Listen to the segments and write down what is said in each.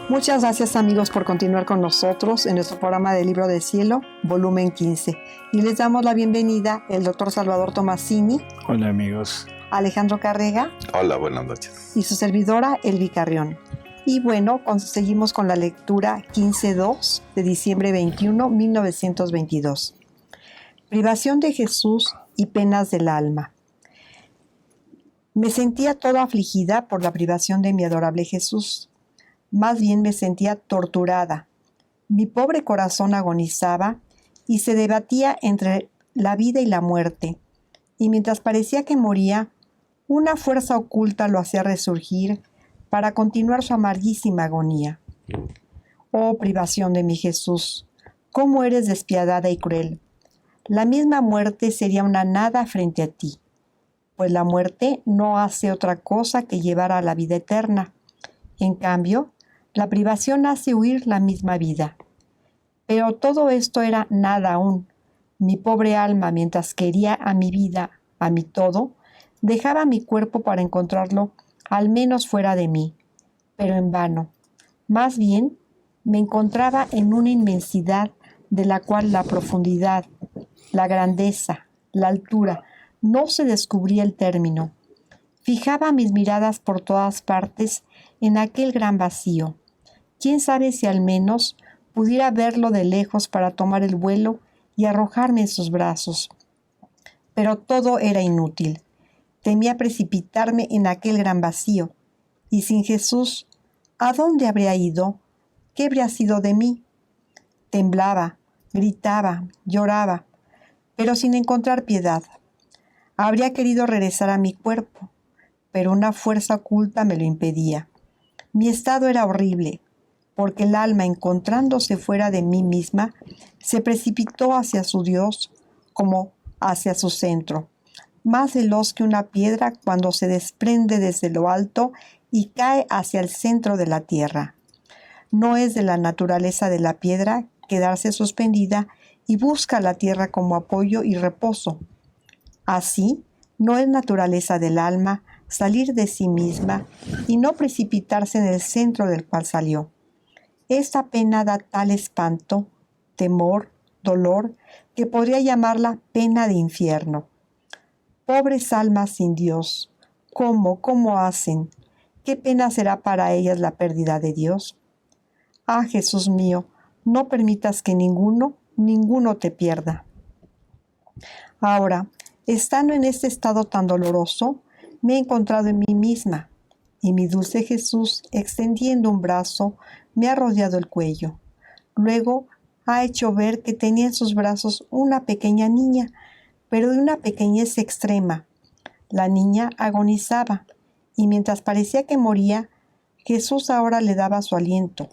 Muchas gracias, amigos, por continuar con nosotros en nuestro programa de Libro del Cielo, volumen 15. Y les damos la bienvenida el doctor Salvador Tomasini. Hola, amigos. Alejandro Carrega. Hola, buenas noches. Y su servidora, Elvi Carrión. Y bueno, seguimos con la lectura 15.2 de diciembre 21, 1922. Privación de Jesús y penas del alma. Me sentía toda afligida por la privación de mi adorable Jesús. Más bien me sentía torturada. Mi pobre corazón agonizaba y se debatía entre la vida y la muerte. Y mientras parecía que moría, una fuerza oculta lo hacía resurgir para continuar su amarguísima agonía. Oh privación de mi Jesús, cómo eres despiadada y cruel. La misma muerte sería una nada frente a ti, pues la muerte no hace otra cosa que llevar a la vida eterna. En cambio, la privación hace huir la misma vida. Pero todo esto era nada aún. Mi pobre alma, mientras quería a mi vida, a mi todo, dejaba mi cuerpo para encontrarlo al menos fuera de mí, pero en vano. Más bien, me encontraba en una inmensidad de la cual la profundidad, la grandeza, la altura, no se descubría el término. Fijaba mis miradas por todas partes en aquel gran vacío. ¿Quién sabe si al menos pudiera verlo de lejos para tomar el vuelo y arrojarme en sus brazos? Pero todo era inútil. Temía precipitarme en aquel gran vacío. Y sin Jesús, ¿a dónde habría ido? ¿Qué habría sido de mí? Temblaba, gritaba, lloraba, pero sin encontrar piedad. Habría querido regresar a mi cuerpo, pero una fuerza oculta me lo impedía. Mi estado era horrible, porque el alma, encontrándose fuera de mí misma, se precipitó hacia su Dios como hacia su centro, más veloz que una piedra cuando se desprende desde lo alto y cae hacia el centro de la tierra. No es de la naturaleza de la piedra quedarse suspendida y busca la tierra como apoyo y reposo. Así, no es naturaleza del alma salir de sí misma y no precipitarse en el centro del cual salió. Esta pena da tal espanto, temor, dolor, que podría llamarla pena de infierno. Pobres almas sin Dios, ¿cómo hacen? ¿Qué pena será para ellas la pérdida de Dios? Ah, Jesús mío, no permitas que ninguno te pierda. Ahora, estando en este estado tan doloroso, me he encontrado en mí misma, y mi dulce Jesús, extendiendo un brazo, me ha rodeado el cuello. Luego ha hecho ver que tenía en sus brazos una pequeña niña, pero de una pequeñez extrema. La niña agonizaba, y mientras parecía que moría, Jesús ahora le daba su aliento,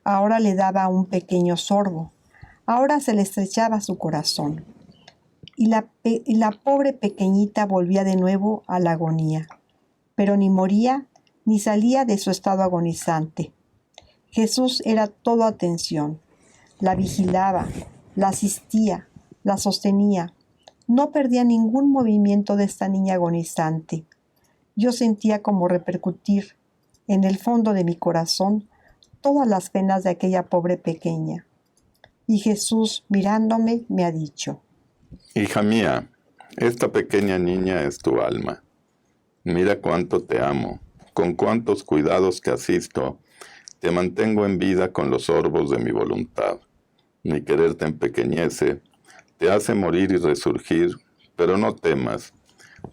ahora le daba un pequeño sorbo, ahora se le estrechaba su corazón. Y la pobre pequeñita volvía de nuevo a la agonía, pero ni moría ni salía de su estado agonizante. Jesús era todo atención. La vigilaba, la asistía, la sostenía. No perdía ningún movimiento de esta niña agonizante. Yo sentía como repercutir en el fondo de mi corazón todas las penas de aquella pobre pequeña. Y Jesús, mirándome, me ha dicho: Hija mía, esta pequeña niña es tu alma. Mira cuánto te amo, con cuántos cuidados que asisto, te mantengo en vida con los sorbos de mi voluntad. Mi querer te empequeñece, te hace morir y resurgir, pero no temas,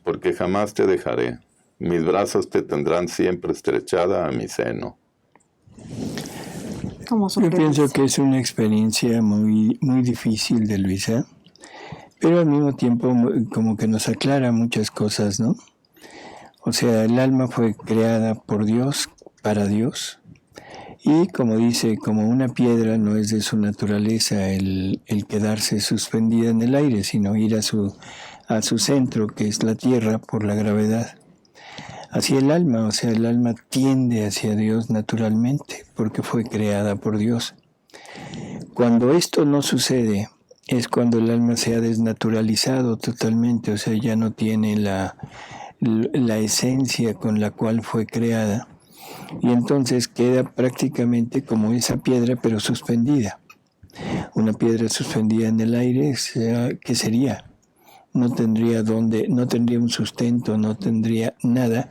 porque jamás te dejaré. Mis brazos te tendrán siempre estrechada a mi seno. Yo pienso que es una experiencia muy, muy difícil de Luisa, pero al mismo tiempo como que nos aclara muchas cosas, ¿no? O sea, el alma fue creada por Dios, para Dios, y como dice, como una piedra no es de su naturaleza el quedarse suspendida en el aire, sino ir a su centro, que es la tierra, por la gravedad. Así el alma, o sea, el alma tiende hacia Dios naturalmente, porque fue creada por Dios. Cuando esto no sucede, es cuando el alma se ha desnaturalizado totalmente, o sea, ya no tiene la esencia con la cual fue creada. Y entonces queda prácticamente como esa piedra, pero suspendida. Una piedra suspendida en el aire, ¿qué sería? No tendría no tendría un sustento, no tendría nada,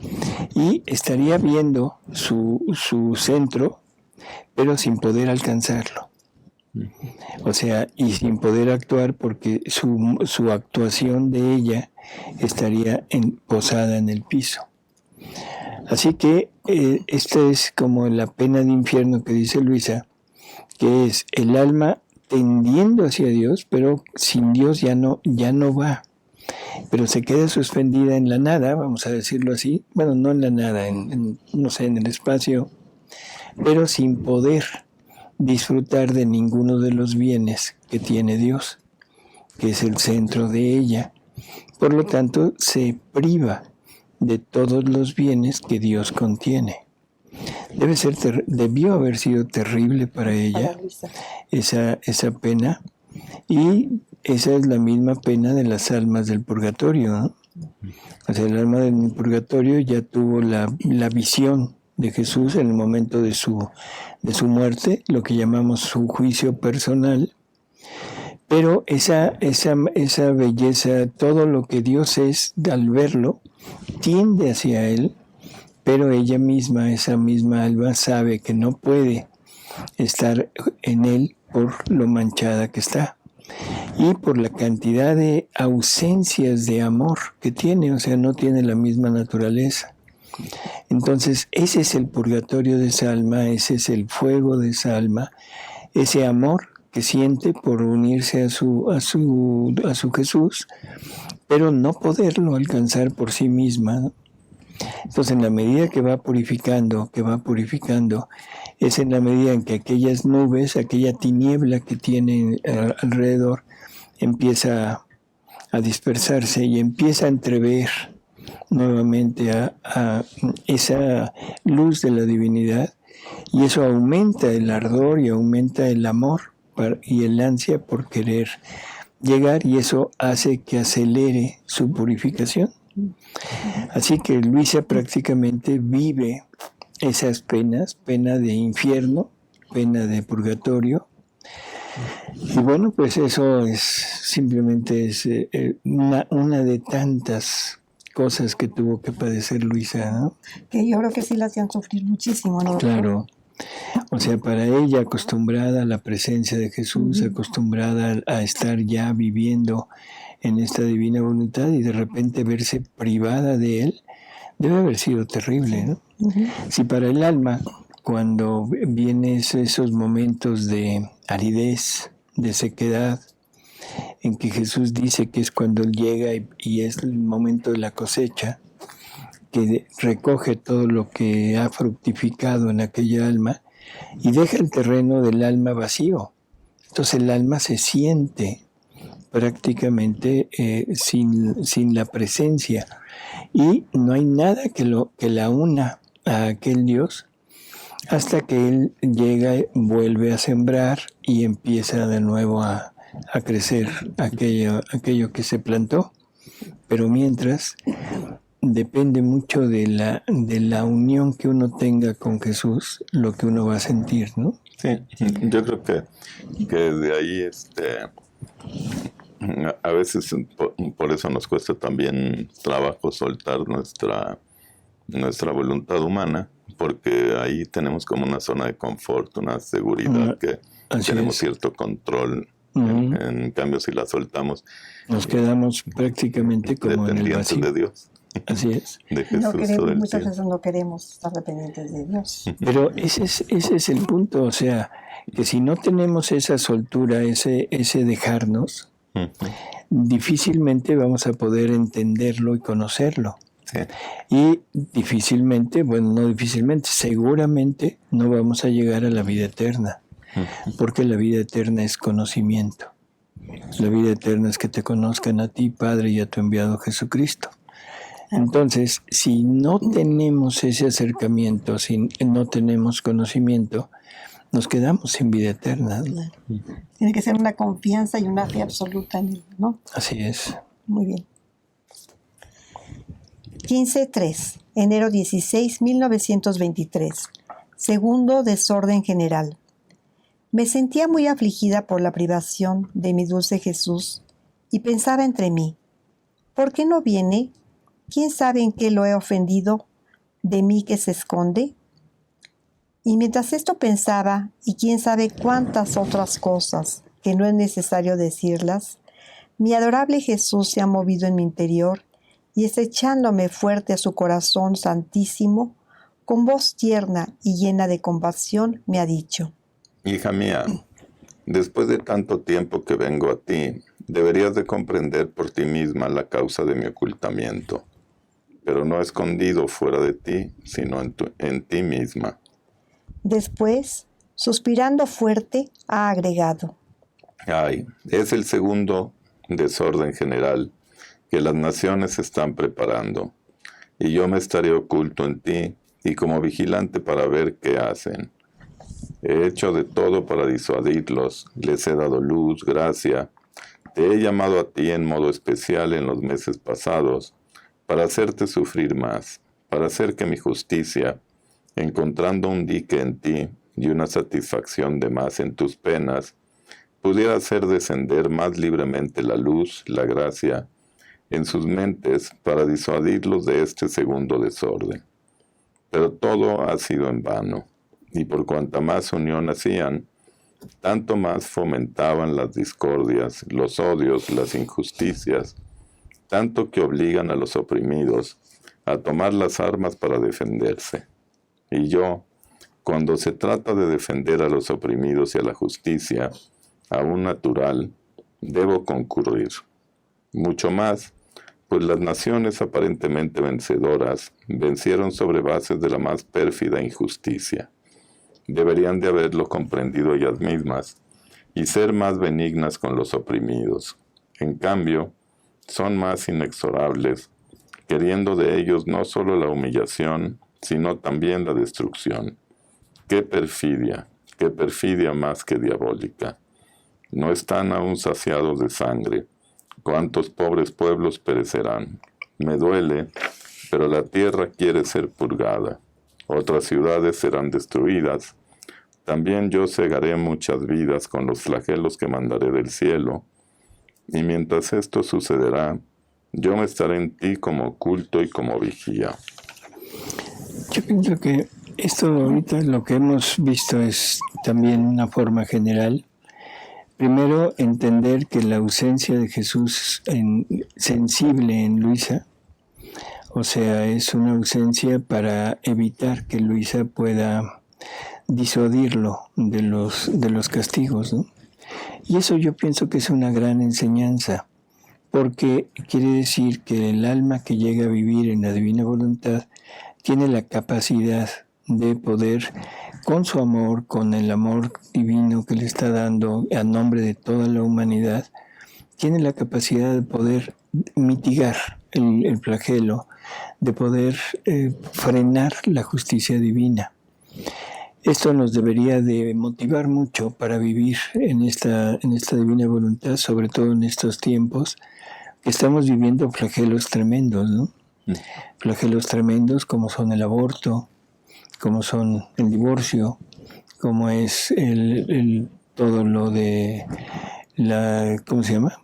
y estaría viendo su centro, pero sin poder alcanzarlo. O sea, y sin poder actuar porque su actuación de ella estaría posada en el piso. Así que esta es como la pena de infierno que dice Luisa, que es el alma tendiendo hacia Dios, pero sin Dios ya no va. Pero se queda suspendida en la nada, vamos a decirlo así. Bueno, no en la nada, no sé, en el espacio, pero sin poder disfrutar de ninguno de los bienes que tiene Dios, que es el centro de ella. Por lo tanto, se priva de todos los bienes que Dios contiene. Debió haber sido terrible para ella esa pena, y esa es la misma pena de las almas del purgatorio, ¿no? O sea, el alma del purgatorio ya tuvo la visión de Jesús en el momento de su muerte, lo que llamamos su juicio personal, pero esa belleza, todo lo que Dios es, al verlo, tiende hacia Él, pero ella misma, esa misma alma, sabe que no puede estar en Él por lo manchada que está y por la cantidad de ausencias de amor que tiene, o sea, no tiene la misma naturaleza. Entonces, ese es el purgatorio de esa alma, ese es el fuego de esa alma, ese amor que siente por unirse a su Jesús, pero no poderlo alcanzar por sí misma, ¿no? Entonces, en la medida que va purificando, es en la medida en que aquellas nubes, aquella tiniebla que tiene alrededor, empieza a dispersarse y empieza a entrever nuevamente a esa luz de la divinidad, y eso aumenta el ardor y aumenta el amor y el ansia por querer llegar, y eso hace que acelere su purificación. Así que Luisa prácticamente vive esas penas, pena de infierno, pena de purgatorio. Y bueno, pues eso simplemente es una de tantas cosas que tuvo que padecer Luisa, ¿no? Que yo creo que sí la hacían sufrir muchísimo, ¿no? Claro. O sea, para ella, acostumbrada a la presencia de Jesús, acostumbrada a estar ya viviendo en esta divina voluntad, y de repente verse privada de Él, debe haber sido terrible, ¿no? Si para el alma, cuando vienen esos momentos de aridez, de sequedad, en que Jesús dice que es cuando Él llega y es el momento de la cosecha, que recoge todo lo que ha fructificado en aquella alma y deja el terreno del alma vacío. Entonces el alma se siente prácticamente sin la presencia, y no hay nada que la una a aquel Dios hasta que Él llega, vuelve a sembrar y empieza de nuevo a crecer aquello que se plantó. Pero mientras, depende mucho de la unión que uno tenga con Jesús, lo que uno va a sentir, ¿no? Sí, yo creo que de ahí a veces por eso nos cuesta también trabajo soltar nuestra voluntad humana, porque ahí tenemos como una zona de confort, una seguridad que tenemos cierto control. En cambio, si la soltamos, nos quedamos prácticamente como en el vacío de Dios. Así es. De Jesús, muchas veces no queremos estar dependientes de Dios. Pero ese es el punto, o sea, que si no tenemos esa soltura, ese dejarnos, difícilmente vamos a poder entenderlo y conocerlo. Sí. Y difícilmente, bueno, no difícilmente, seguramente no vamos a llegar a la vida eterna, porque la vida eterna es conocimiento. La vida eterna es que te conozcan a ti, Padre, y a tu enviado Jesucristo. Entonces, si no tenemos ese acercamiento, si no tenemos conocimiento, nos quedamos sin vida eterna. Claro. Tiene que ser una confianza y una fe absoluta en Él, ¿no? Así es. Muy bien. 15:3, enero 16, 1923. Segundo desorden general. Me sentía muy afligida por la privación de mi dulce Jesús y pensaba entre mí, ¿por qué no viene? ¿Quién sabe en qué lo he ofendido de mí que se esconde? Y mientras esto pensaba, y quién sabe cuántas otras cosas que no es necesario decirlas, mi adorable Jesús se ha movido en mi interior y estrechándome fuerte a su corazón santísimo, con voz tierna y llena de compasión, me ha dicho: Hija mía, después de tanto tiempo que vengo a ti, deberías de comprender por ti misma la causa de mi ocultamiento, pero no escondido fuera de ti, sino en ti misma. Después, suspirando fuerte, ha agregado: Ay, es el segundo desorden general que las naciones están preparando, y yo me estaré oculto en ti y como vigilante para ver qué hacen. He hecho de todo para disuadirlos, les he dado luz, gracia, te he llamado a ti en modo especial en los meses pasados, para hacerte sufrir más, para hacer que mi justicia, encontrando un dique en ti y una satisfacción de más en tus penas, pudiera hacer descender más libremente la luz, la gracia, en sus mentes para disuadirlos de este segundo desorden. Pero todo ha sido en vano, y por cuanta más unión hacían, tanto más fomentaban las discordias, los odios, las injusticias, tanto que obligan a los oprimidos a tomar las armas para defenderse. Y yo, cuando se trata de defender a los oprimidos y a la justicia, aún natural, debo concurrir. Mucho más, pues las naciones aparentemente vencedoras vencieron sobre bases de la más pérfida injusticia. Deberían de haberlo comprendido ellas mismas y ser más benignas con los oprimidos. En cambio, son más inexorables, queriendo de ellos no solo la humillación, sino también la destrucción. ¡Qué perfidia más que diabólica! No están aún saciados de sangre. ¿Cuántos pobres pueblos perecerán? Me duele, pero la tierra quiere ser purgada. Otras ciudades serán destruidas. También yo cegaré muchas vidas con los flagelos que mandaré del cielo. Y mientras esto sucederá, yo me estaré en ti como oculto y como vigía. Yo pienso que esto ahorita lo que hemos visto es también una forma general. Primero, entender que la ausencia de Jesús sensible en Luisa, o sea, es una ausencia para evitar que Luisa pueda disuadirlo de los castigos, ¿no? Y eso yo pienso que es una gran enseñanza, porque quiere decir que el alma que llega a vivir en la divina voluntad tiene la capacidad de poder, con su amor, con el amor divino que le está dando a nombre de toda la humanidad, tiene la capacidad de poder mitigar el flagelo, de poder frenar la justicia divina. Esto nos debería de motivar mucho para vivir en esta divina voluntad, sobre todo en estos tiempos que estamos viviendo flagelos tremendos, ¿no? Flagelos tremendos como son el aborto, como son el divorcio, como es todo lo de ¿cómo se llama?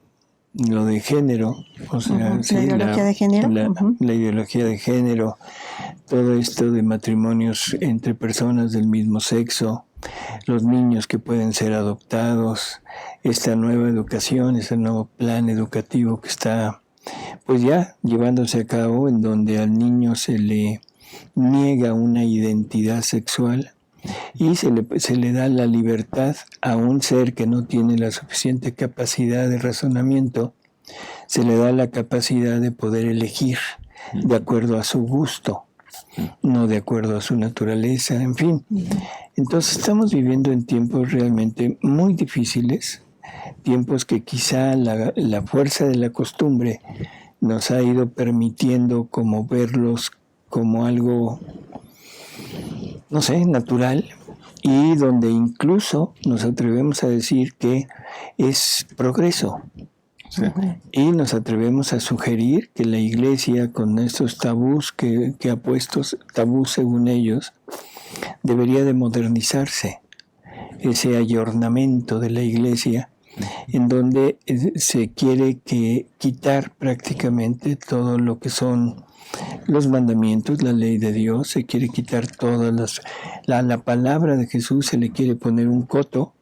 Lo de género, o sea, sí, la ideología de género. La ideología de género, todo esto de matrimonios entre personas del mismo sexo, los niños que pueden ser adoptados, esta nueva educación, este nuevo plan educativo que está pues ya llevándose a cabo, en donde al niño se le niega una identidad sexual y se le da la libertad a un ser que no tiene la suficiente capacidad de razonamiento, se le da la capacidad de poder elegir de acuerdo a su gusto, no de acuerdo a su naturaleza, en fin. Entonces estamos viviendo en tiempos realmente muy difíciles, tiempos que quizá la fuerza de la costumbre nos ha ido permitiendo como verlos como algo, no sé, natural, y donde incluso nos atrevemos a decir que es progreso. Sí. Y nos atrevemos a sugerir que la Iglesia, con estos tabús que ha puesto, tabús según ellos, debería de modernizarse. Ese ayornamiento de la Iglesia, en donde se quiere quitar prácticamente todo lo que son los mandamientos, la ley de Dios, se quiere quitar todas la palabra de Jesús, se le quiere poner un coto,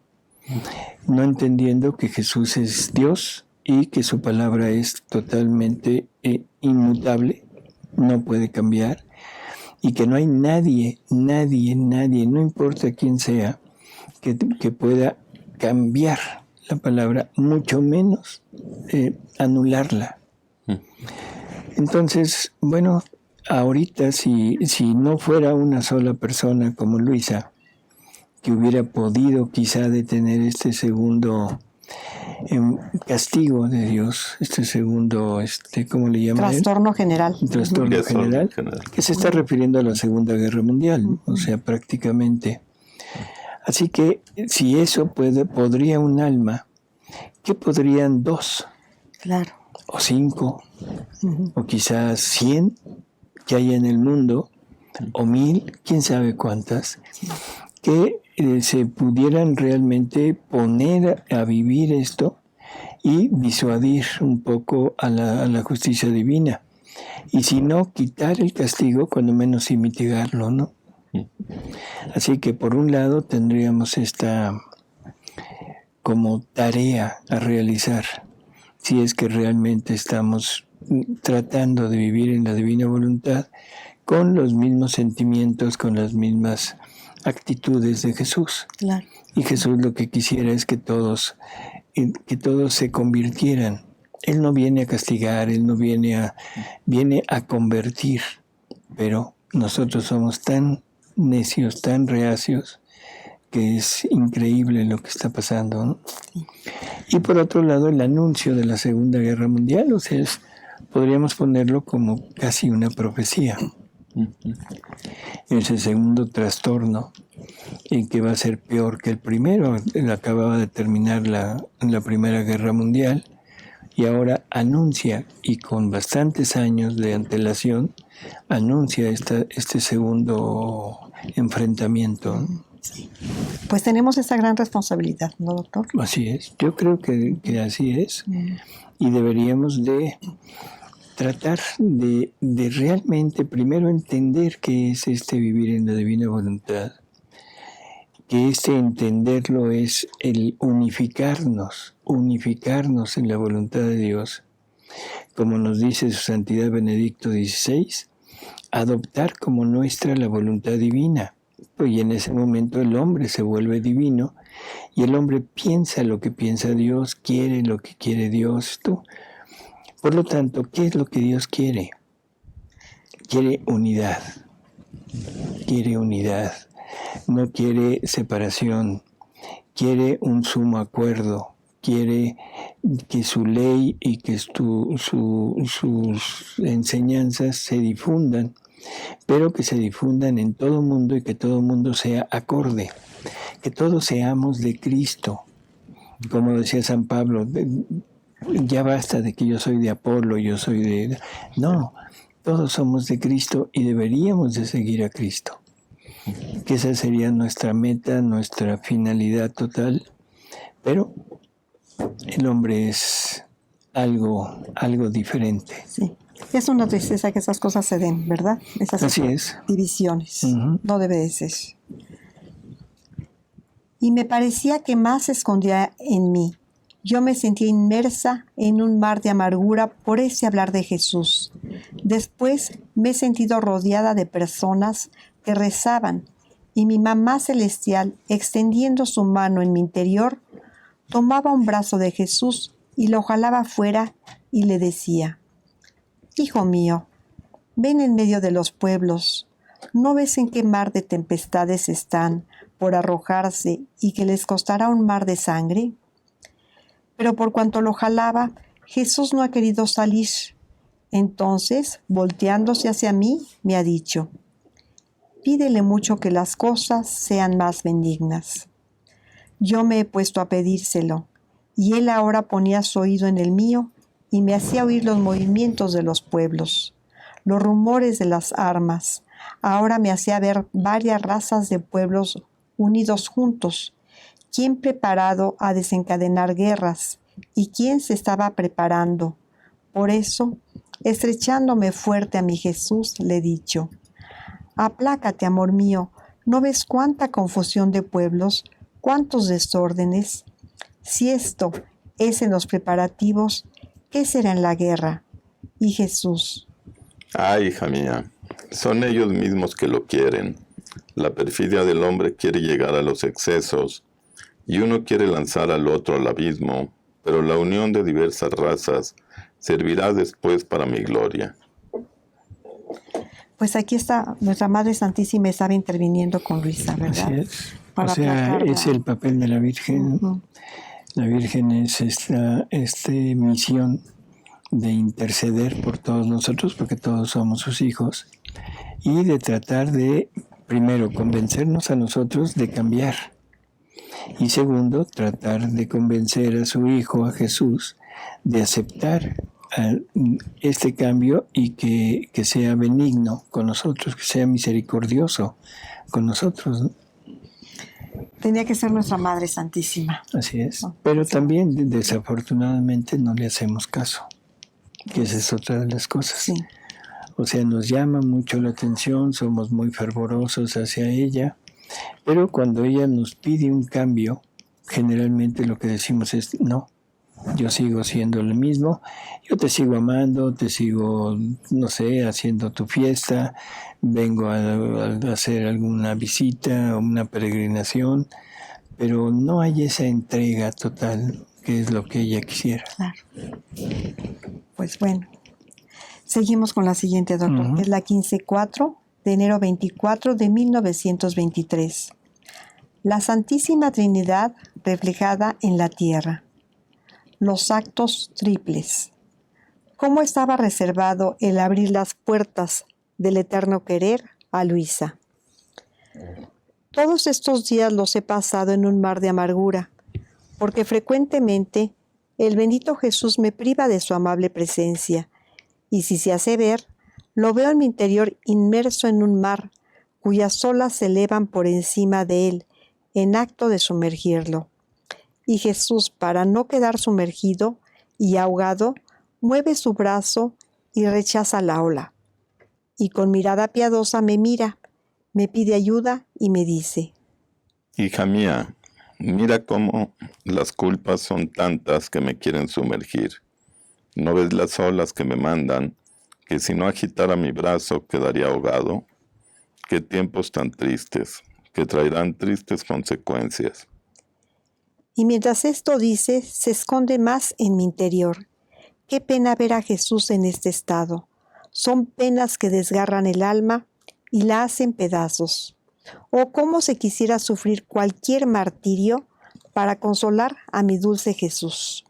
no entendiendo que Jesús es Dios y que su palabra es totalmente inmutable, no puede cambiar, y que no hay nadie, no importa quién sea, que pueda cambiar la palabra, mucho menos anularla. Entonces, bueno, ahorita si no fuera una sola persona como Luisa, que hubiera podido quizá detener este segundo castigo de Dios, este segundo, ¿cómo le llaman? Trastorno general. Trastorno general, que se está refiriendo a la Segunda Guerra Mundial, o sea, prácticamente. Así que si eso podría un alma, ¿qué podrían 2? Claro. O 5, o quizás 100 que hay en el mundo, o 1000, quién sabe cuántas, que se pudieran realmente poner a vivir esto y disuadir un poco a la justicia divina. Y si no, quitar el castigo, cuando menos y mitigarlo, ¿no? Así que por un lado tendríamos esta como tarea a realizar, si es que realmente estamos tratando de vivir en la divina voluntad con los mismos sentimientos, con las mismas actitudes de Jesús. Claro. Y Jesús lo que quisiera es que todos se convirtieran. Él no viene a castigar, Él no viene a convertir, pero nosotros somos tan necios, tan reacios, que es increíble lo que está pasando, ¿no? Y por otro lado, el anuncio de la Segunda Guerra Mundial, o sea, podríamos ponerlo como casi una profecía. Ese segundo trastorno, en que va a ser peor que el primero. Él acababa de terminar la Primera Guerra Mundial y ahora anuncia, y con bastantes años de antelación, anuncia este segundo enfrentamiento. Pues tenemos esa gran responsabilidad, ¿no, doctor? Así es, yo creo que así es, y deberíamos de tratar de realmente primero entender qué es vivir en la divina voluntad, que entenderlo es el unificarnos en la voluntad de Dios, como nos dice su Santidad Benedicto XVI, adoptar como nuestra la voluntad divina. Y en ese momento el hombre se vuelve divino y el hombre piensa lo que piensa Dios, quiere lo que quiere Dios. Por lo tanto, ¿qué es lo que Dios quiere? Quiere unidad. No quiere separación. Quiere un sumo acuerdo. Quiere que su ley y que sus enseñanzas se difundan, pero que se difundan en todo mundo y que todo mundo sea acorde, que todos seamos de Cristo. Como decía San Pablo, ya basta de que yo soy de Apolo, yo soy de... No, todos somos de Cristo y deberíamos de seguir a Cristo. Que esa sería nuestra meta, nuestra finalidad total, pero el hombre es algo diferente. Sí. Es una tristeza que esas cosas se den, ¿verdad? Así es. Divisiones. No debe de ser. Y me parecía que más se escondía en mí. Yo me sentía inmersa en un mar de amargura por ese hablar de Jesús. Después me he sentido rodeada de personas que rezaban y mi mamá celestial, extendiendo su mano en mi interior, tomaba un brazo de Jesús y lo jalaba fuera y le decía: Hijo mío, ven en medio de los pueblos. ¿No ves en qué mar de tempestades están por arrojarse y que les costará un mar de sangre? Pero por cuanto lo jalaba, Jesús no ha querido salir. Entonces, volteándose hacia mí, me ha dicho: pídele mucho que las cosas sean más benignas. Yo me he puesto a pedírselo, y él ahora ponía su oído en el mío y me hacía oír los movimientos de los pueblos, los rumores de las armas. Ahora me hacía ver varias razas de pueblos unidos juntos. ¿Quién preparado a desencadenar guerras? ¿Y quién se estaba preparando? Por eso, estrechándome fuerte a mi Jesús, le he dicho: aplácate, amor mío, ¿no ves cuánta confusión de pueblos, cuántos desórdenes? Si esto es en los preparativos, ¿qué será en la guerra? Y Jesús: Ay, hija mía, son ellos mismos que lo quieren. La perfidia del hombre quiere llegar a los excesos, y uno quiere lanzar al otro al abismo, pero la unión de diversas razas servirá después para mi gloria. Pues aquí está, nuestra Madre Santísima estaba interviniendo con Luisa, ¿verdad? Así es. Para O sea, aplacarla. es el papel de la Virgen. Ujú. La Virgen es esta misión de interceder por todos nosotros, porque todos somos sus hijos, y de tratar de, primero, convencernos a nosotros de cambiar, y segundo, tratar de convencer a su Hijo, a Jesús, de aceptar este cambio y que sea benigno con nosotros, que sea misericordioso con nosotros, ¿no? Tenía que ser nuestra Madre Santísima. Así es. Pero también, desafortunadamente, no le hacemos caso, que esa es otra de las cosas. Sí. O sea, nos llama mucho la atención, somos muy fervorosos hacia ella, pero cuando ella nos pide un cambio, generalmente lo que decimos es: no, yo sigo siendo lo mismo, yo te sigo amando, te sigo, no sé, haciendo tu fiesta, vengo a hacer alguna visita o una peregrinación, pero no hay esa entrega total que es lo que ella quisiera. Claro. Pues bueno, seguimos con la siguiente, doctor, que es la 15-4 de enero 24 de 1923. La Santísima Trinidad reflejada en la tierra. Los actos triples. ¿Cómo estaba reservado el abrir las puertas del eterno querer a Luisa? Todos estos días los he pasado en un mar de amargura, porque frecuentemente el bendito Jesús me priva de su amable presencia, y si se hace ver, lo veo en mi interior inmerso en un mar cuyas olas se elevan por encima de él, en acto de sumergirlo. Y Jesús, para no quedar sumergido y ahogado, mueve su brazo y rechaza la ola. Y con mirada piadosa me mira, me pide ayuda y me dice: Hija mía, mira cómo las culpas son tantas que me quieren sumergir. ¿No ves las olas que me mandan, que si no agitara mi brazo quedaría ahogado? Qué tiempos tan tristes, que traerán tristes consecuencias. Y mientras esto dice, se esconde más en mi interior. Qué pena ver a Jesús en este estado. Son penas que desgarran el alma y la hacen pedazos. O cómo se quisiera sufrir cualquier martirio para consolar a mi dulce Jesús.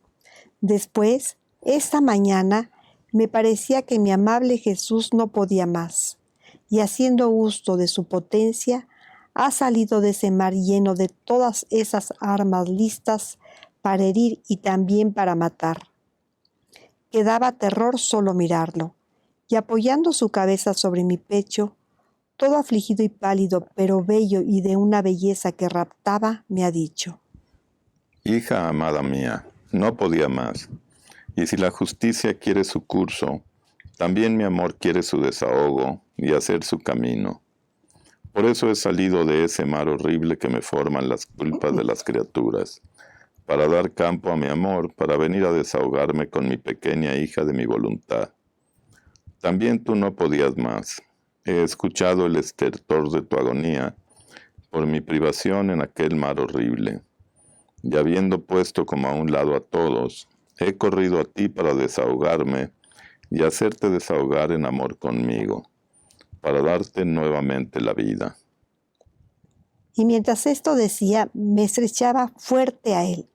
Después, esta mañana, me parecía que mi amable Jesús no podía más, y haciendo uso de su potencia, ha salido de ese mar lleno de todas esas armas listas para herir y también para matar. Que daba terror solo mirarlo, y apoyando su cabeza sobre mi pecho, todo afligido y pálido, pero bello y de una belleza que raptaba, me ha dicho: Hija amada mía, no podía más. Y si la justicia quiere su curso, también mi amor quiere su desahogo y hacer su camino. Por eso he salido de ese mar horrible que me forman las culpas de las criaturas, para dar campo a mi amor, para venir a desahogarme con mi pequeña hija de mi voluntad. También tú no podías más. He escuchado el estertor de tu agonía por mi privación en aquel mar horrible. Y habiendo puesto como a un lado a todos, he corrido a ti para desahogarme y hacerte desahogar en amor conmigo, para darte nuevamente la vida. Y mientras esto decía, me estrechaba fuerte a él.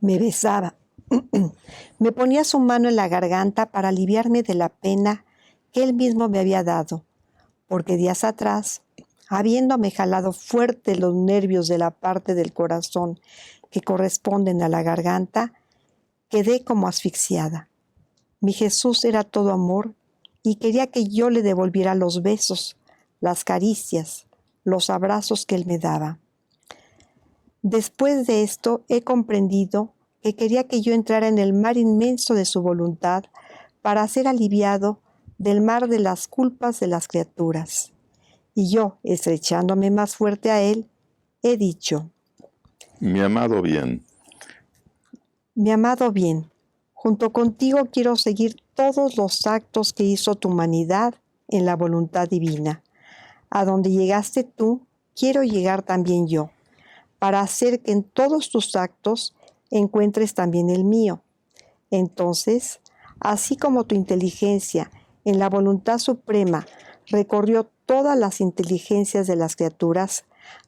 Me besaba. Me ponía su mano en la garganta para aliviarme de la pena que él mismo me había dado, porque días atrás, habiéndome jalado fuerte los nervios de la parte del corazón que corresponden a la garganta, quedé como asfixiada. Mi Jesús era todo amor y quería que yo le devolviera los besos, las caricias, los abrazos que él me daba. Después de esto he comprendido que quería que yo entrara en el mar inmenso de su voluntad para ser aliviado del mar de las culpas de las criaturas. Y yo, estrechándome más fuerte a él, he dicho: Mi amado bien, junto contigo quiero seguir todos los actos que hizo tu humanidad en la voluntad divina. A donde llegaste tú, quiero llegar también yo, para hacer que en todos tus actos encuentres también el mío. Entonces, así como tu inteligencia en la voluntad suprema recorrió todas las inteligencias de las criaturas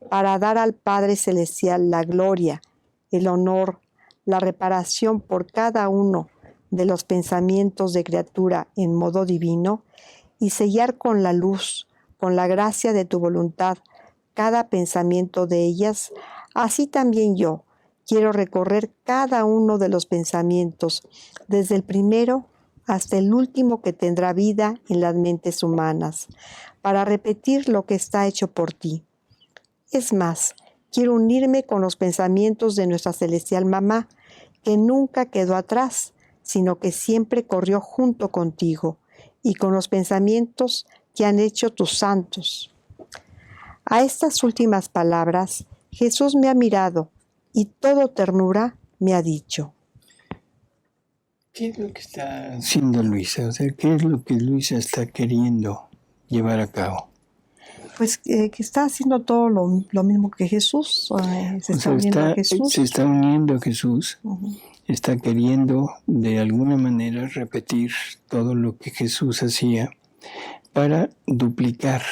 para dar al Padre Celestial la gloria, el honor, la reparación por cada uno de los pensamientos de criatura en modo divino, y sellar con la luz, con la gracia de tu voluntad, cada pensamiento de ellas, así también yo quiero recorrer cada uno de los pensamientos, desde el primero hasta el último que tendrá vida en las mentes humanas, para repetir lo que está hecho por ti. Es más, quiero unirme con los pensamientos de nuestra celestial mamá, que nunca quedó atrás, sino que siempre corrió junto contigo, y con los pensamientos que han hecho tus santos. A estas últimas palabras, Jesús me ha mirado y todo ternura me ha dicho: ¿qué es lo que está haciendo Luisa? O sea, ¿qué es lo que Luisa está queriendo llevar a cabo? Pues que está haciendo todo lo mismo que Jesús. Se está uniendo a Jesús. Se está uniendo a Jesús. Uh-huh. Está queriendo de alguna manera repetir todo lo que Jesús hacía para duplicar,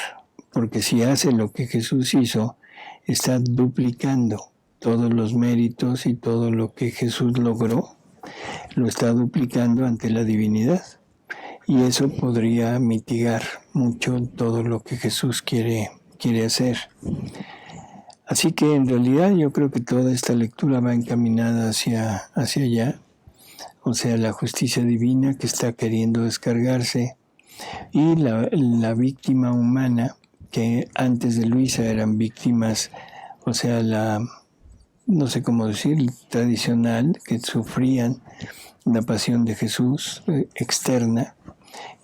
porque si hace lo que Jesús hizo, está duplicando todos los méritos y todo lo que Jesús logró, lo está duplicando ante la divinidad. Y eso podría mitigar mucho todo lo que Jesús quiere hacer. Así que en realidad yo creo que toda esta lectura va encaminada hacia allá, o sea, la justicia divina que está queriendo descargarse, y la víctima humana, que antes de Luisa eran víctimas, o sea, no sé cómo decir, tradicional, que sufrían la pasión de Jesús externa,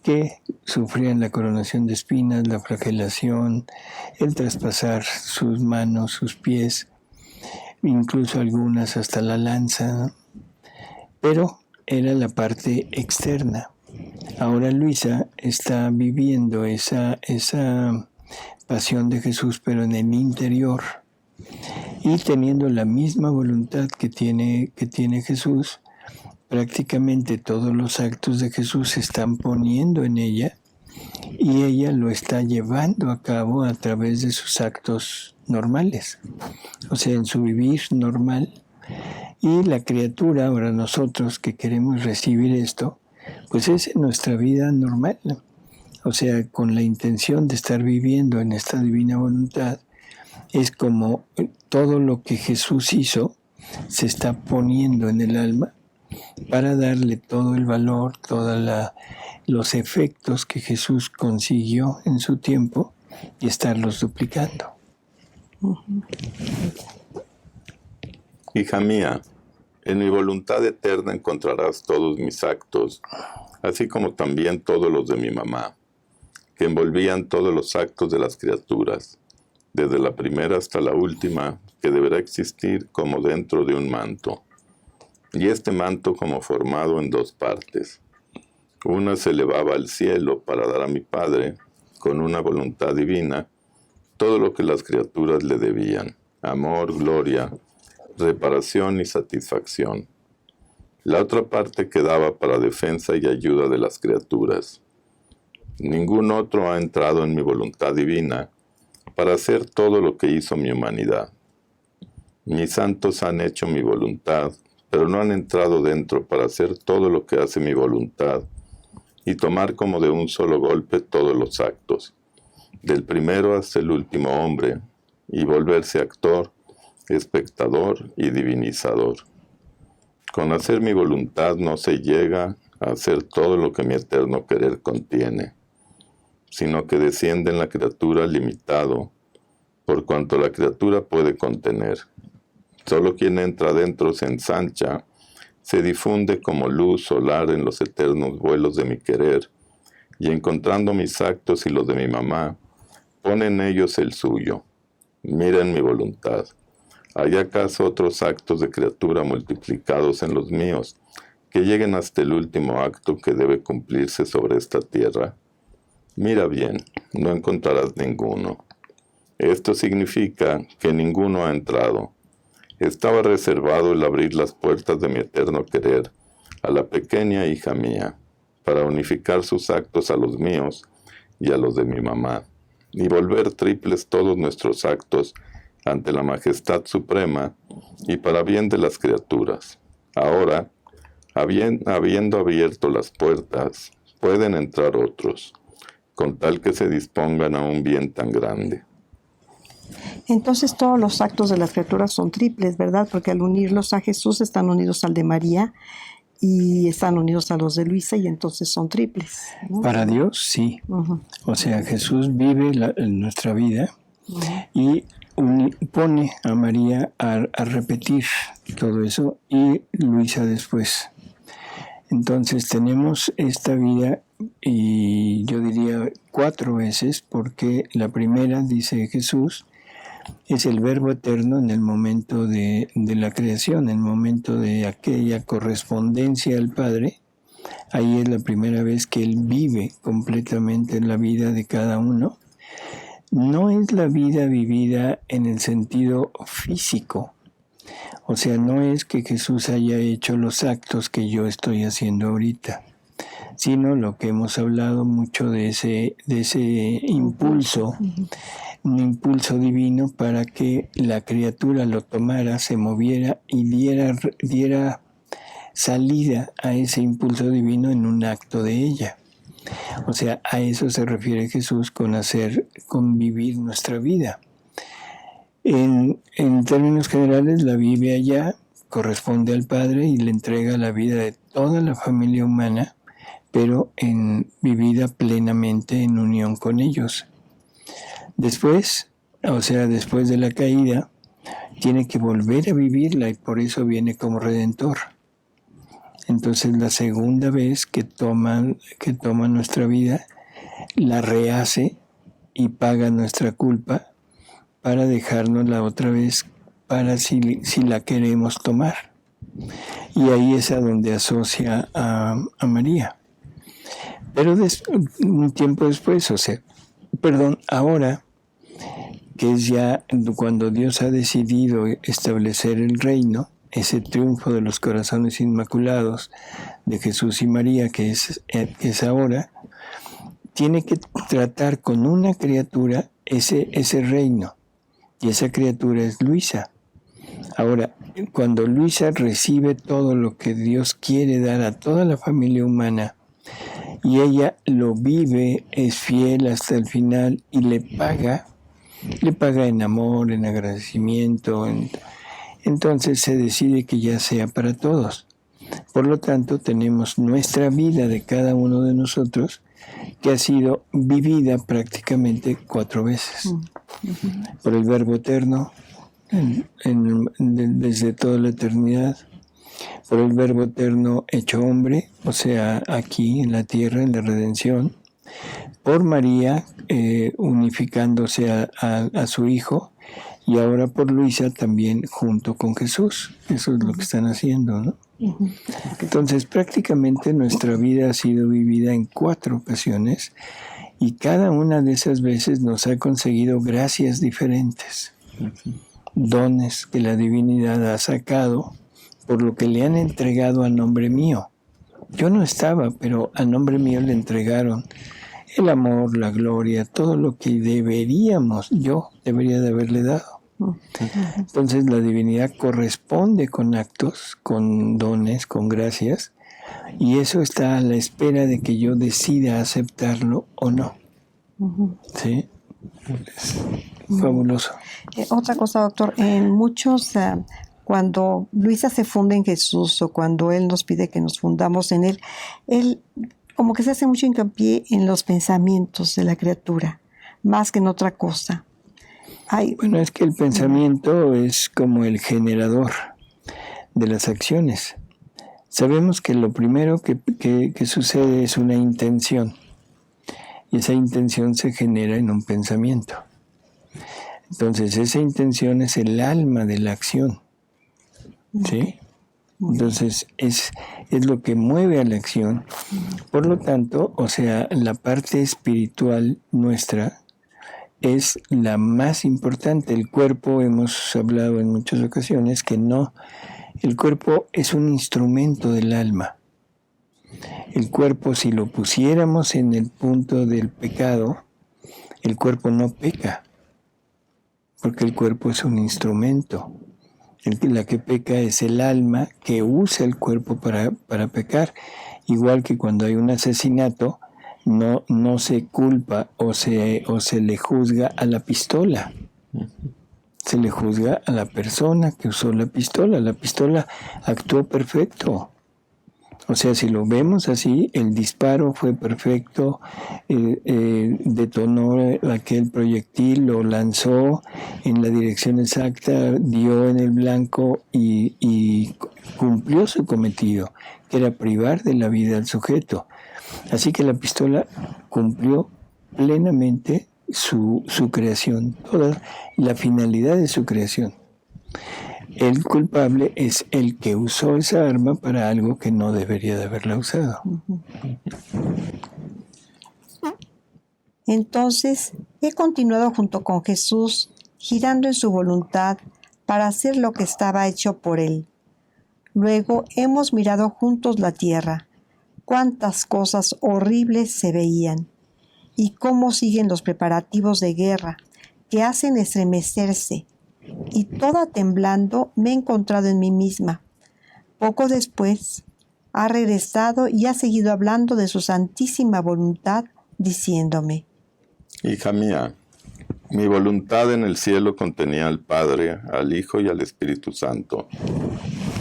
que sufrían la coronación de espinas, la flagelación, el traspasar sus manos, sus pies, incluso algunas hasta la lanza, ¿no? Pero era la parte externa. Ahora Luisa está viviendo esa pasión de Jesús, pero en el interior, y teniendo la misma voluntad que tiene Jesús. Prácticamente todos los actos de Jesús se están poniendo en ella y ella lo está llevando a cabo a través de sus actos normales, o sea, en su vivir normal. Y la criatura, ahora nosotros que queremos recibir esto, pues es en nuestra vida normal, o sea, con la intención de estar viviendo en esta divina voluntad. Es como todo lo que Jesús hizo se está poniendo en el alma para darle todo el valor, todos los efectos que Jesús consiguió en su tiempo y estarlos duplicando. Hija mía, en mi voluntad eterna encontrarás todos mis actos, así como también todos los de mi mamá, que envolvían todos los actos de las criaturas, desde la primera hasta la última, que deberá existir como dentro de un manto. Y este manto como formado en dos partes. Una se elevaba al cielo para dar a mi Padre, con una voluntad divina, todo lo que las criaturas le debían: amor, gloria, reparación y satisfacción. La otra parte quedaba para defensa y ayuda de las criaturas. Ningún otro ha entrado en mi voluntad divina para hacer todo lo que hizo mi humanidad. Mis santos han hecho mi voluntad, pero no han entrado dentro para hacer todo lo que hace mi voluntad y tomar como de un solo golpe todos los actos, del primero hasta el último hombre, y volverse actor espectador y divinizador. Con hacer mi voluntad no se llega a hacer todo lo que mi eterno querer contiene, sino que desciende en la criatura limitado, por cuanto la criatura puede contener. Solo quien entra adentro se ensancha, se difunde como luz solar en los eternos vuelos de mi querer, y encontrando mis actos y los de mi mamá, pone en ellos el suyo. Miren mi voluntad. ¿Hay acaso otros actos de criatura multiplicados en los míos, que lleguen hasta el último acto que debe cumplirse sobre esta tierra? Mira bien, no encontrarás ninguno. Esto significa que ninguno ha entrado. Estaba reservado el abrir las puertas de mi eterno querer a la pequeña hija mía, para unificar sus actos a los míos y a los de mi mamá, y volver triples todos nuestros actos ante la majestad suprema y para bien de las criaturas. Ahora, habiendo abierto las puertas, pueden entrar otros, con tal que se dispongan a un bien tan grande. Entonces todos los actos de las criaturas son triples, ¿verdad? Porque al unirlos a Jesús están unidos al de María y están unidos a los de Luisa y entonces son triples, ¿no? Para Dios, sí. Uh-huh. O sea, Jesús vive en nuestra vida y pone a María a repetir todo eso y Luisa después. Entonces tenemos esta vida, y yo diría 4 veces, porque la primera, dice Jesús, es el Verbo eterno en el momento de la creación, en el momento de aquella correspondencia al Padre. Ahí es la primera vez que Él vive completamente la vida de cada uno. No es la vida vivida en el sentido físico. O sea, no es que Jesús haya hecho los actos que yo estoy haciendo ahorita, sino lo que hemos hablado mucho de ese impulso, un impulso divino para que la criatura lo tomara, se moviera y diera salida a ese impulso divino en un acto de ella. O sea, a eso se refiere Jesús con vivir nuestra vida. En términos generales, la vive allá, corresponde al Padre y le entrega la vida de toda la familia humana, pero vivida plenamente en unión con ellos. Después, o sea, después de la caída, tiene que volver a vivirla y por eso viene como Redentor. Entonces, la segunda vez que toma nuestra vida, la rehace y paga nuestra culpa para dejárnosla otra vez para si la queremos tomar. Y ahí es a donde asocia a María. Pero un tiempo después, ahora, que es ya cuando Dios ha decidido establecer el reino, ese triunfo de los corazones inmaculados de Jesús y María, que es ahora, tiene que tratar con una criatura ese reino. Y esa criatura es Luisa. Ahora, cuando Luisa recibe todo lo que Dios quiere dar a toda la familia humana, y ella lo vive, es fiel hasta el final y le paga en amor, en agradecimiento, entonces se decide que ya sea para todos. Por lo tanto, tenemos nuestra vida de cada uno de nosotros que ha sido vivida prácticamente 4 veces. Por el Verbo eterno, desde toda la eternidad, por el Verbo eterno hecho hombre, o sea, aquí en la tierra, en la redención, por María, unificándose a su Hijo, y ahora por Luisa también junto con Jesús. Eso es lo que están haciendo, ¿no? Entonces, prácticamente nuestra vida ha sido vivida en 4 ocasiones, y cada una de esas veces nos ha conseguido gracias diferentes, dones que la divinidad ha sacado por lo que le han entregado a nombre mío. Yo no estaba, pero a nombre mío le entregaron el amor, la gloria, todo lo que yo debería de haberle dado. Entonces la divinidad corresponde con actos, con dones, con gracias, y eso está a la espera de que yo decida aceptarlo o no. ¿Sí? Es fabuloso. Otra cosa, doctor, en muchos, cuando Luisa se funda en Jesús o cuando Él nos pide que nos fundamos en Él como que se hace mucho hincapié en los pensamientos de la criatura, más que en otra cosa. Bueno, es que el pensamiento es como el generador de las acciones. Sabemos que lo primero que sucede es una intención, y esa intención se genera en un pensamiento. Entonces, esa intención es el alma de la acción, ¿sí? Entonces, es lo que mueve a la acción. Por lo tanto, o sea, la parte espiritual nuestra es la más importante. El cuerpo, hemos hablado en muchas ocasiones que no. El cuerpo es un instrumento del alma. El cuerpo, si lo pusiéramos en el punto del pecado, el cuerpo no peca, porque el cuerpo es un instrumento. La que peca es el alma que usa el cuerpo para pecar. Igual que cuando hay un asesinato, no se culpa o se le juzga a la pistola. Se le juzga a la persona que usó la pistola. La pistola actuó perfecto. O sea, si lo vemos así, el disparo fue perfecto, detonó aquel proyectil, lo lanzó en la dirección exacta, dio en el blanco y cumplió su cometido, que era privar de la vida al sujeto. Así que la pistola cumplió plenamente su creación, toda la finalidad de su creación. El culpable es el que usó esa arma para algo que no debería de haberla usado. Entonces, he continuado junto con Jesús, girando en su voluntad para hacer lo que estaba hecho por Él. Luego hemos mirado juntos la tierra, cuántas cosas horribles se veían, y cómo siguen los preparativos de guerra que hacen estremecerse, y toda temblando me he encontrado en mí misma. Poco después, ha regresado y ha seguido hablando de su santísima voluntad, diciéndome: Hija mía, mi voluntad en el cielo contenía al Padre, al Hijo y al Espíritu Santo.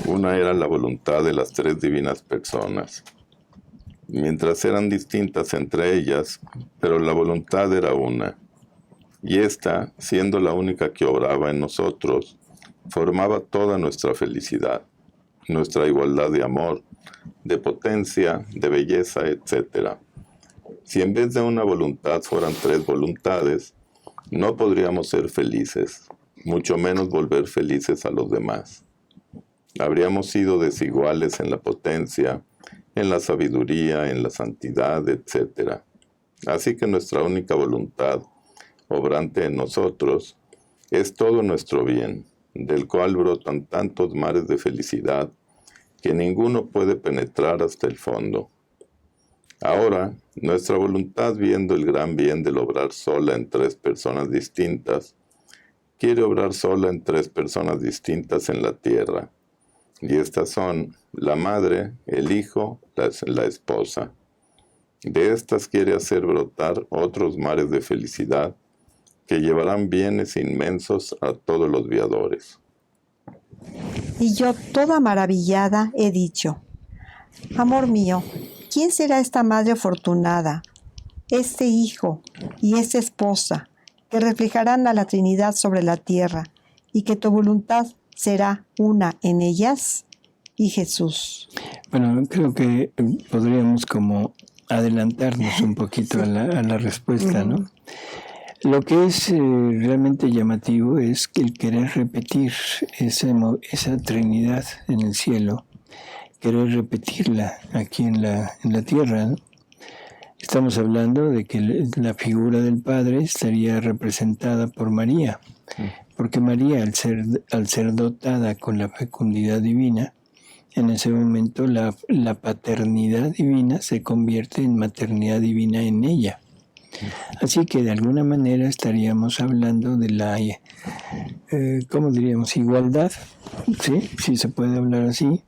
Una era la voluntad de las tres divinas personas, mientras eran distintas entre ellas, pero la voluntad era una. Y esta, siendo la única que obraba en nosotros, formaba toda nuestra felicidad, nuestra igualdad de amor, de potencia, de belleza, etc. Si en vez de una voluntad fueran tres voluntades, no podríamos ser felices, mucho menos volver felices a los demás. Habríamos sido desiguales en la potencia, en la sabiduría, en la santidad, etc. Así que nuestra única voluntad, obrante en nosotros, es todo nuestro bien, del cual brotan tantos mares de felicidad que ninguno puede penetrar hasta el fondo. Ahora, nuestra voluntad, viendo el gran bien del obrar sola en tres personas distintas, quiere obrar sola en tres personas distintas en la tierra, y estas son la madre, el hijo, la esposa. De estas quiere hacer brotar otros mares de felicidad que llevarán bienes inmensos a todos los viadores. Y yo, toda maravillada, he dicho: amor mío, ¿quién será esta madre afortunada, este hijo y esta esposa, que reflejarán a la Trinidad sobre la tierra, y que tu voluntad será una en ellas? Y Jesús. Bueno, creo que podríamos como adelantarnos un poquito a la respuesta, ¿no? Lo que es realmente llamativo es que el querer repetir esa Trinidad en el cielo, querer repetirla aquí en la tierra, ¿no? Estamos hablando de que la figura del Padre estaría representada por María, porque María, al ser dotada con la fecundidad divina, en ese momento la paternidad divina se convierte en maternidad divina en ella. Así que de alguna manera estaríamos hablando de la, ¿cómo diríamos? Igualdad, ¿sí? Si se puede hablar así,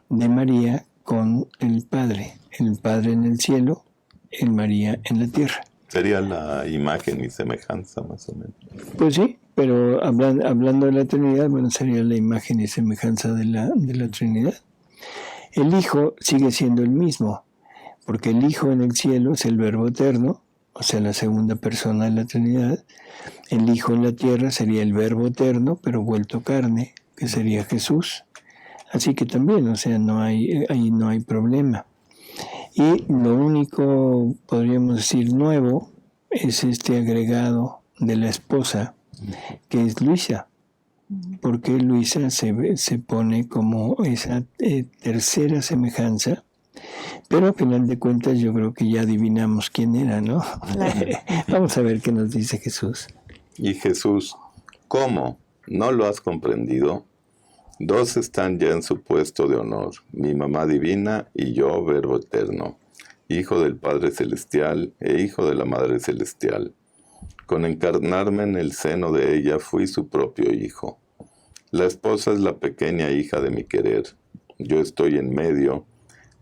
de María con el Padre en el cielo, en María en la tierra. Sería la imagen y semejanza, más o menos. Pues sí, pero hablando de la Trinidad, bueno, sería la imagen y semejanza de la Trinidad. El Hijo sigue siendo el mismo, porque el Hijo en el cielo es el Verbo eterno, o sea, la segunda persona de la Trinidad. El Hijo en la tierra sería el Verbo eterno, pero vuelto carne, que sería Jesús. Así que también, o sea, ahí no hay problema. Y lo único, podríamos decir, nuevo, es este agregado de la esposa, que es Luisa. Porque Luisa se pone como esa tercera semejanza, pero a final de cuentas yo creo que ya adivinamos quién era, ¿no? Claro. Vamos a ver qué nos dice Jesús. Y Jesús, ¿cómo? ¿No lo has comprendido? Dos están ya en su puesto de honor, mi mamá divina y yo, Verbo eterno, Hijo del Padre Celestial e Hijo de la Madre Celestial. Con encarnarme en el seno de ella fui su propio hijo. La esposa es la pequeña hija de mi querer. Yo estoy en medio,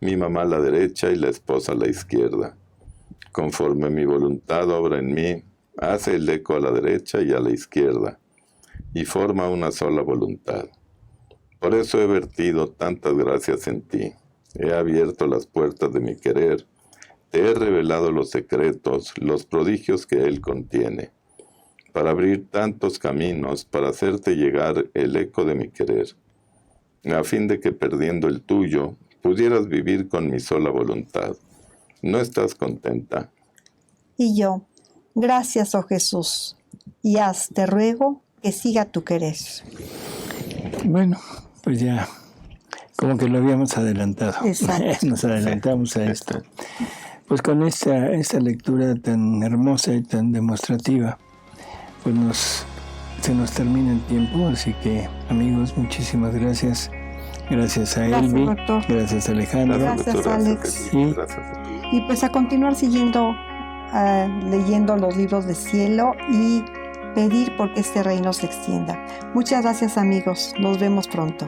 mi mamá a la derecha y la esposa a la izquierda. Conforme mi voluntad obra en mí, hace el eco a la derecha y a la izquierda, y forma una sola voluntad. Por eso he vertido tantas gracias en ti. He abierto las puertas de mi querer, te he revelado los secretos, los prodigios que él contiene, para abrir tantos caminos, para hacerte llegar el eco de mi querer, a fin de que perdiendo el tuyo, pudieras vivir con mi sola voluntad. ¿No estás contenta? Y yo, gracias, oh Jesús, y haz, te ruego, que siga tu querer. Bueno, pues ya, como que lo habíamos adelantado. Exacto. Nos adelantamos a esto. Pues con esta lectura tan hermosa y tan demostrativa, pues se nos termina el tiempo, así que amigos, muchísimas gracias. Gracias a Elvi, doctor. Gracias a Alejandro. Gracias, Alex. Gracias. Y pues a continuar leyendo los libros de cielo y pedir porque este reino se extienda. Muchas gracias, amigos. Nos vemos pronto.